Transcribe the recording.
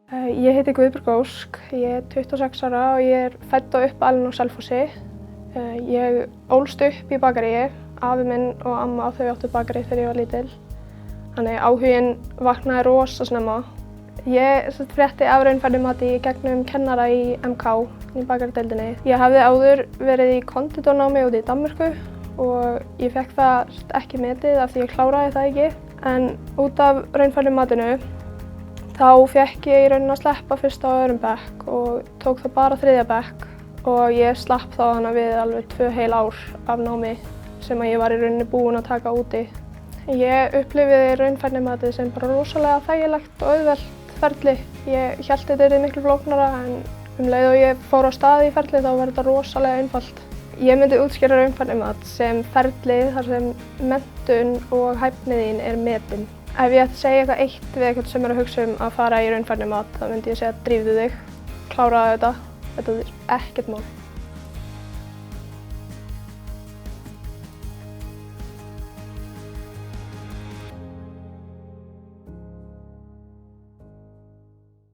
Ég heiti Guðbjörg Ósk, ég er 26 ára og ég er fædd og uppalin á Selfossi. Ég ólst upp í bakaríi, afi minn og amma þau áttu bakarí þegar ég var lítil. Þannig áhuginn vaknaði rosa snemma. Ég frétti af raunfærni mati í gegnum kennara í MK, í bakarídeildinni. Ég hafði áður verið í konditornámi úti í Danmörku og ég fékk það ekki metið af því ég kláraði það ekki. En út af raunfærni matinu þá fékk ég í rauninni að sleppa fyrsta og öðrum bekk og tók það bara þriðja bekk og ég slapp þá hana við alveg 2 heil ár af námi sem ég var í rauninni búin að taka úti. Ég upplifiði raunfærni matið sem bara rosalega þægilegt og auðvelt ferli. Ég hélt þetta yrði miklu flóknara en leið og ég fór á stað í ferli þá var þetta rosalega einfalt. Ég myndi útskýra raunfærni mat sem ferli þar sem menntun og hæfni þín er metin. Ef ég ætti að segja eitthvað eitt við eitthvað sem er að hugsa að fara í raunfærni mat, þá myndi ég segja drífðu þig, kláraðu þetta er ekkert mál.